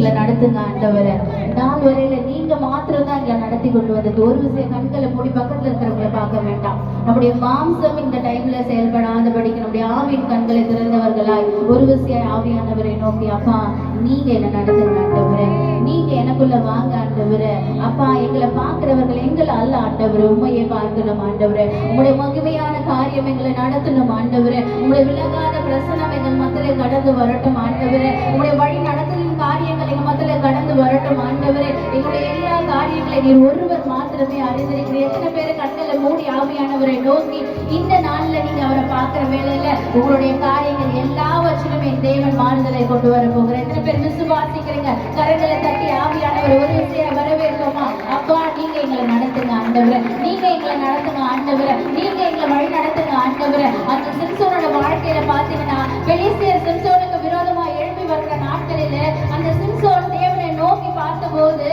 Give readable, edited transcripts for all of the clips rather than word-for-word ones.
நடத்துங்க ஆண்டவரை. நாள் வரையில நீங்க மாத்திரம் தான் எங்களை நடத்தி கொண்டு வந்தது. ஒரு விஷயம் கண்களை மூடி பக்கத்துல இருக்கிறவங்களை பார்க்க வேண்டாம். நம்முடைய மாம்சம் இந்த டைம்ல செயல்படாதபடிக்கு நம்முடைய ஆவின் கண்களை திறந்தவர்களாய் ஒரு விஷயம் ஆவியானவரை நோக்கி, அப்பா நீங்க என்ன நடத்துங்க ஆண்டவரை, நீங்க எனக்குள்ள வாங்க ஆண்டவரை. அப்பா எங்களை பார்க்கிறவர்கள் எங்களை அல்ல ஆண்டவரை, உண்மையை பார்க்கணும் ஆண்டவரை. உங்களுடைய மகிமையான காரியம் எங்களை நடத்தணும் ஆண்டவரை. உங்களுடைய விலகாத பிரசனம் எங்கள் மத்தியிலே கடந்து வரட்டும் ஆண்டவரை. உங்களுடைய வழி நடத்தலின் காரியங்கள் எங்கள் மத்தியிலே கடந்து வரட்டும் ஆண்டவரே. எங்களுடைய எல்லா காரியங்களை நீர் ஒருவர் மாத்திரமே அறிந்திருக்கிறீர். எத்தனை பேரு கண்களை மூடி ஆவியானவரை நோக்கி இந்த நாள்ல நீங்க அவரை பார்க்கிற வேலையில உங்களுடைய காரியங்கள் எல்லாவற்றிலுமே தேவன் மாறுதலை கொண்டு வர போகிற எத்தனை பேர் விசுவாசிக்கிறீங்க? கரங்களை தட்டி ஆவியானவர் ஒரு விஷயம் வரவேற்கோமா? அப்பா நீங்க எங்களை நடத்துங்க ஆண்டவரை, நீங்க எங்களை நடத்துங்க ஆண்டவரை, நீங்க எங்களை வழி நடத்துங்க ஆண்டவரை. அந்த சிம்சோனோட வாழ்க்கையில பாத்தீங்கன்னா பெலிஸ்தியர் சிம்சோனுக்கு விரோதமா எழுப்பி வருகிற நாட்களில அந்த சிம்சோன் தேவனை நோக்கி பார்த்தபோது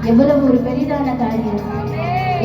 எவ்வளவு ஒரு பெரிதான காரியம்.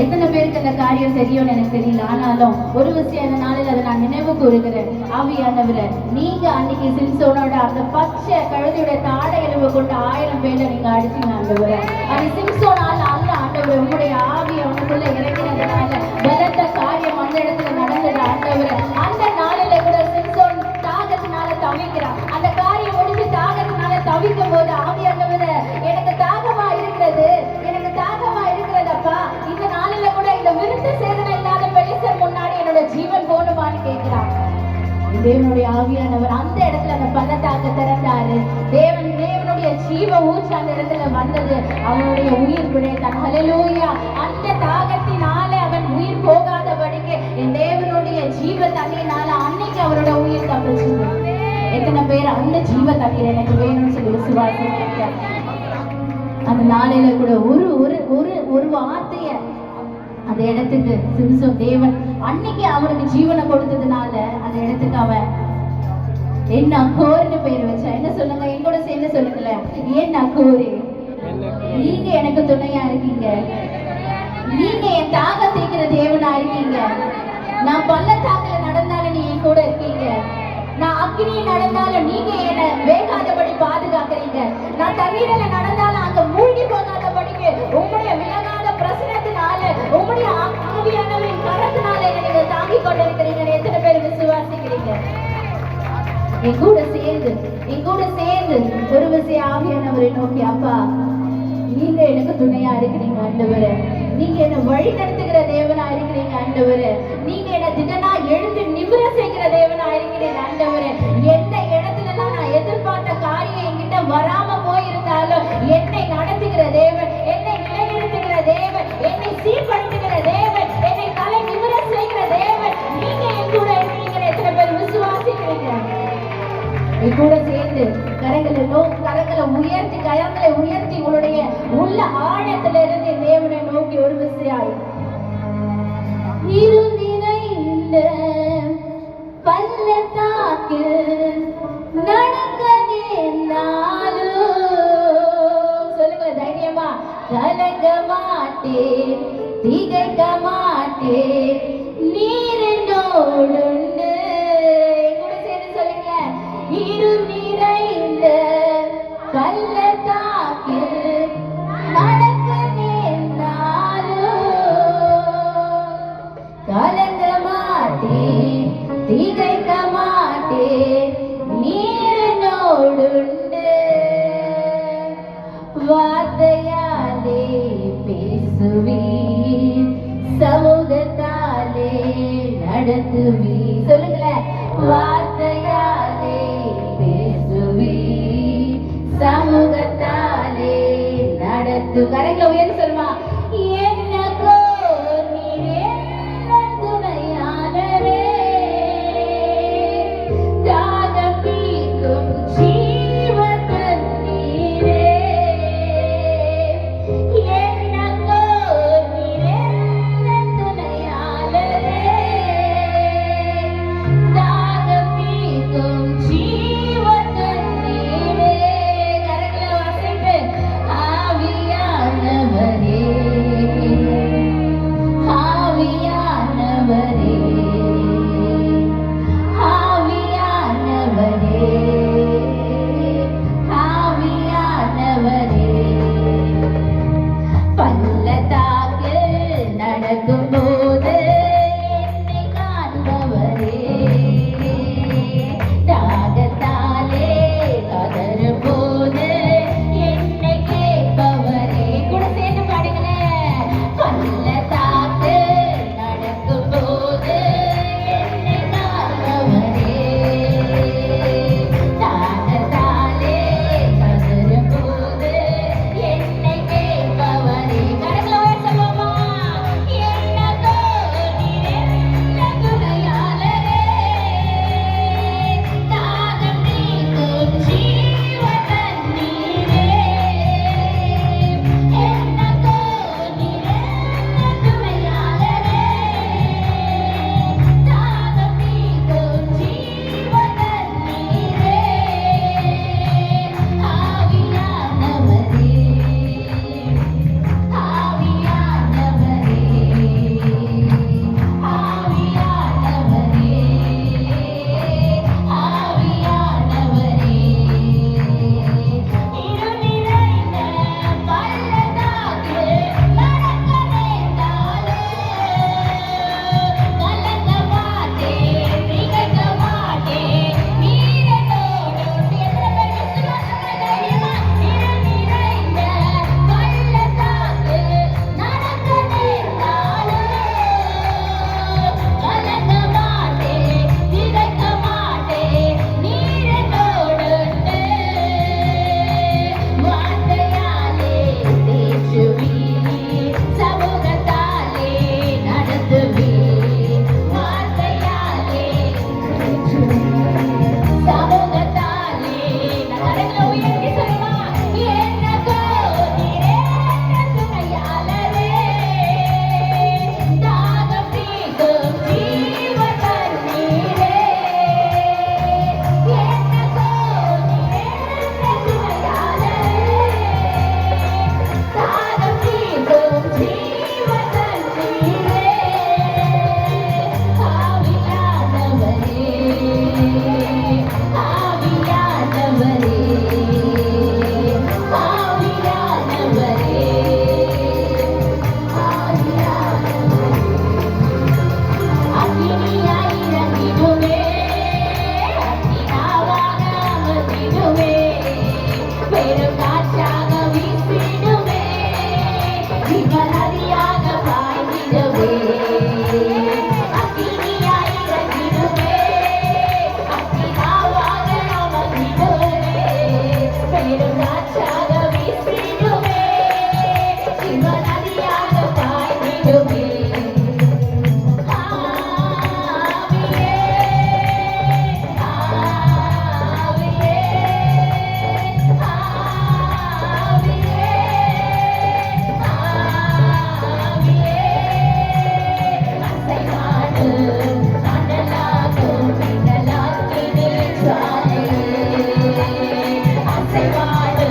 எத்தனை பேருக்கு அந்த காரியம் தெரியும்னு எனக்கு தெரியல. ஆனாலும் ஒரு விஷயம் இந்த நாளில் அதை நான் நினைவு கூறுகிறேன். ஆவியானவரை நீங்க அன்னைக்கு சிம்சோனோட அந்த பச்சை கழுதையுடைய தாடை எலும்பு கொண்டு 1000 பேரை நீங்க அடிச்சீங்க ஆண்டவரை. அது சிம்சோனால் அல்ல ஆண்டவரை, உங்களுடைய ஆவி அவனுக்குள்ள இறங்கினதுனால பலத்த காரியம் அந்த இடத்துல நடந்தது ஆண்டவரை. அந்த நாளில கூட சிம்சோன் தாகத்தினால தவிக்கிறான். அந்த காரியம் முடிஞ்சு தாகத்தினால தவிக்கும் போது ஆவியானவரை எனக்கு தாகமா இருக்கிறது, எனக்கு தாகமா இருக்கிறதப்பா, இந்த நாளில கூட இந்த விருத்த சேதனை இல்லாத பெலிஸ்தர் முன்னாடி என்னோட ஜீவன் போகணுமான்னு கேட்கிறான். தேவனுடைய ஆவியானவர் அந்த இடத்துல அந்த பள்ளத்தாக்க திறந்தாரு. தேவனுடைய ஜீவ ஊற்று அந்த இடத்துல வந்தது. அவனுடைய உயிர் பிழைத்தான். ஹல்லேலூயா. அந்த தாகத்தினால அவன் உயிர் போகாதபடிக்கு என் தேவனுடைய ஜீவ தண்ணியினால அன்னைக்கு அவரோட உயிர் தப்பிச்சது. எத்தனை பேர் அந்த ஜீவ தண்ணீர் எனக்கு வேணும்னு சொல்லி விசுவாசிக்கிறீங்க? அந்த நாளையில கூட ஒரு ஒரு ஒரு ஒரு வார்த்தைய அந்த இடத்துக்கு சிம்சோன் தேவன் அன்னைக்கு அவனுக்கு ஜீவனை கொடுத்ததுனால அந்த இடத்துக்கு அவன் என்ன கோர்னு பேர் வச்சா. என்ன சொல்லுங்க, எங்கூட சேர்ந்து சொல்லுங்களேன். ஏன் கோரி, நீங்க எனக்கு துணையா இருக்கீங்க, நீங்க என் தாக தீக்கிற தேவனா இருக்கீங்க. நான் பள்ளத்தாக்குல நடந்தாலும் நீ என் கூட இருக்கீங்க, நான் அக்னியில் நடந்தாலும் நீங்க என்ன வேகாதபடி பாதுகாக்கிறீங்க, நான் தண்ணீரில நடந்தாலும் அங்க மூழ்கி போகாதபடிக்கு உங்களுடைய விலகாத பிரசனத்தினால உங்களுடைய ஆவியானவரின் கரத்தினால என்ன நீங்க தாங்கிக் கொண்டிருக்கிறீங்க. எத்தனை பேர் விசுவாசிக்கிறீங்க? என் கூட சேர்ந்து ஒரு விஷயம் ஆவியானவரை நோக்கி, அப்பா நீங்க எனக்கு துணையா இருக்கிறீங்க ஆண்டவரே, நீங்க என்ன வழி நடத்துகிற தேவனா இருக்கிறீங்க ஆண்டவரே, நீங்க என்ன திடனா எழுந்து நிமிர செய்கிற தேவனா இருக்கிறீங்க ஆண்டவரே. எந்த இடத்துல நான் எதிர்பார்த்த காரியம் என்கிட்ட வராம போயிருந்தாலும் என்னை நடத்துகிற தேவன், என்னை நிலைநிறுத்துகிற தேவன், என்னை சீர்படுத்துகிற தேவன், என்னை தலை நிமிர செய்கிற தேவன், நீங்க என் கூட இருக்கிறீங்க. எத்தனை பேர் விசுவாசிக்கிறீங்க? என் கூட சேர்ந்து கரங்களை உயர்த்தி உங்களுடைய உள்ள ஆழத்துல இருந்து தேவனை நோக்கி ஒரு விசையாய் இருந்திரைந்த பள்ளத்தாக்கில் நடக்க நேர்ந்தாலும் சொல்லுங்க தைரியமா, கலங்க மாட்டேன், திகைக்க மாட்டேன், நீர் என்னோடுண்டு. கூட சேர்ந்து சொல்லுங்க, இருள் நிறைந்த பள்ளத்தாக்கில் நடக்க நேர்ந்தாலும் கலங்க மாட்டேன், திகைக்க மாட்டேன், நீர் என்னோடுண்டு. வார்த்தையாலே பேசுவீர், சமூகத்தாலே நடத்துவீர். சொல்லுங்களேன், வார்த்தையாலே பேசுவீர், சமூகத்தாலே நடத்து. கரங்களை உயர்ந்து சொல்லுமா, என்னக்கோ நீரே துணையானவே, தாகம் தீர்க்கும் ஜீவ தண்ணீரே, என்னக்கோ நீரே துணையானவே, தாகம் தீர்க்கும் ஜீவ தண்ணீரே. கரங்களை வாசிட்டு ஆவியானவர் பெரும் காற்றாக வீசிடுமே, ஜீவ நதியாக பாய்ந்திடுமே. ஆவியே, ஆவியே, ஆவியே, ஆவியே, அசைவாடு அனலாகும் மின்னலாக்கினின் ஜுவாலையே, அசைவாடு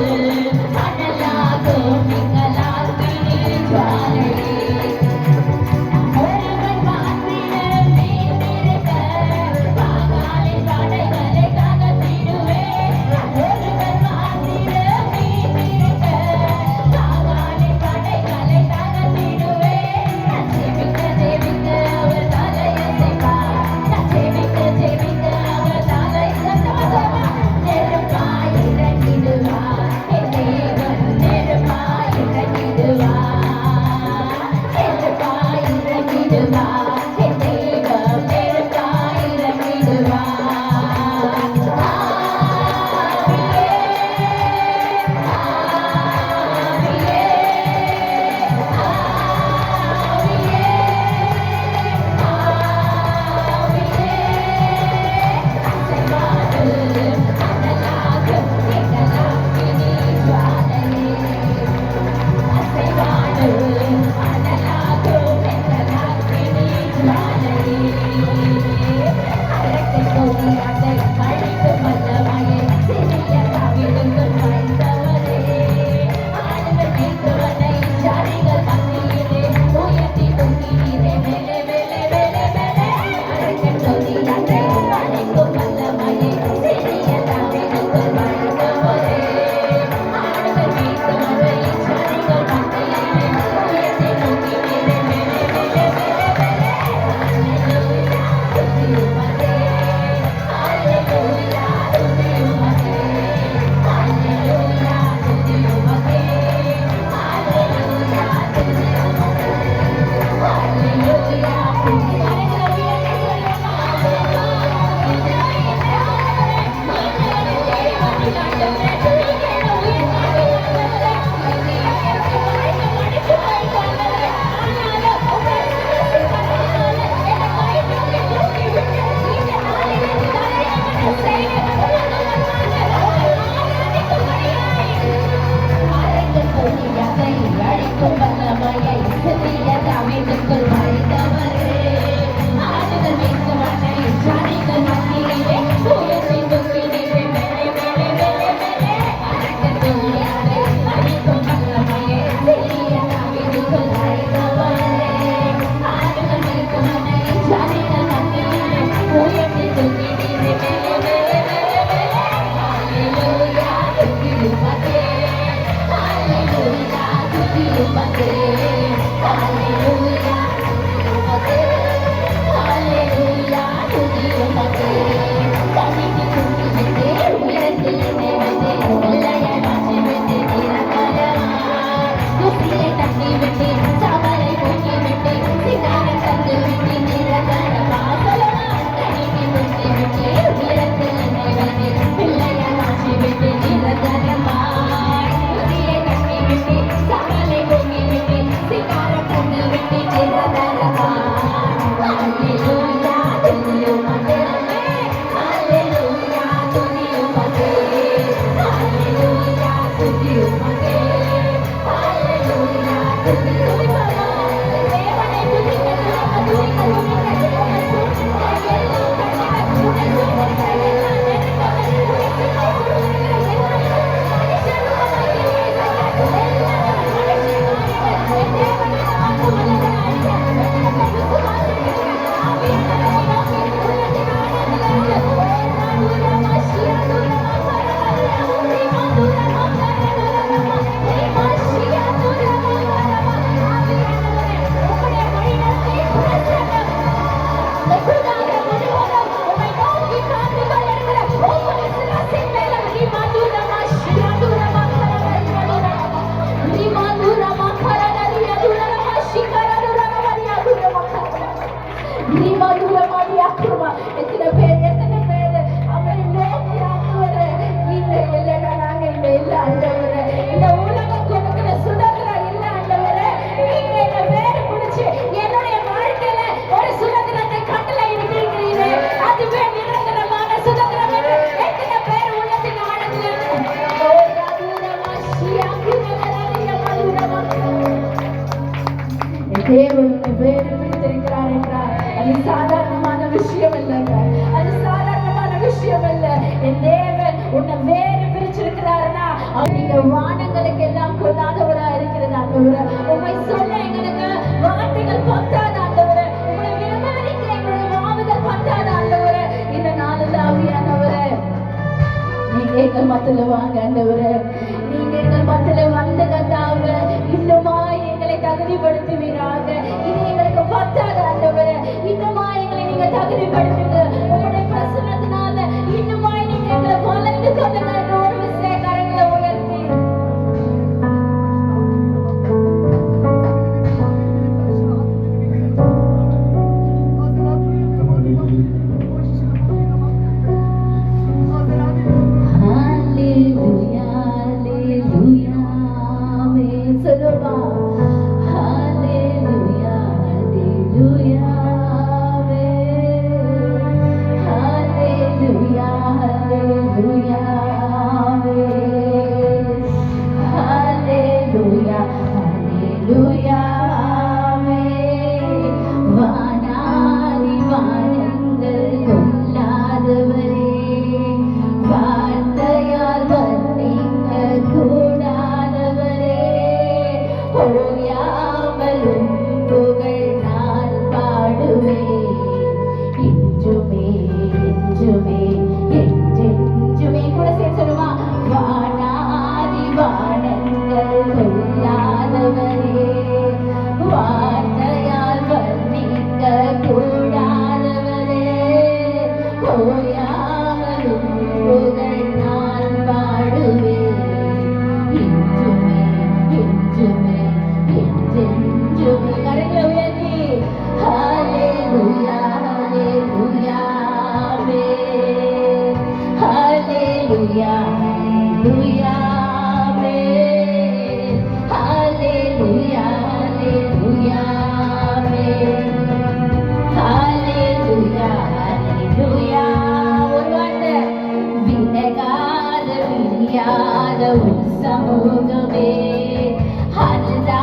வேறு பிடித்திருக்கிறார் என்றால் அது சாதாரணமான விஷயம் இல்லைங்க. அது சாதாரணமான விஷயம் இல்ல. என் தேவன் உன்னை வேறு பிரிச்சிருக்கிறாருன்னா நீங்க வானங்களுக்கு எல்லாம் கொள்ளாதவரா இருக்கிறது ஆண்டவரே. உண்மை சொல்ல எங்களுக்கு வார்த்தைகள் பத்தாத ஆண்டவரே. உங்களை விரும்புவதற்கு எங்களுடைய வாவுகள் பத்தாத ஆண்டவரே. இந்த நாளில் ஆவியானவரே நீங்க எங்கள் மத்தியில வாங்க ஆண்டவரே. நீங்க எங்கள் மத்தியில வந்த கர்த்தாவே இன்னுமா எங்களை தகுதிப்படுத்துவீராக. இது எங்களுக்கு பத்தாத ஆண்டவரே. இன்னுமா எங்களை நீங்க தகுதிப்படுத்துங்க. உங்களுடைய பிரசன்னத்தினால இன்னுமா நீங்க எங்களை வளைந்து கொள்ளுங்க. ஒரு விசை கரங்களை உயர்த்தி சமூகமே அதுதான்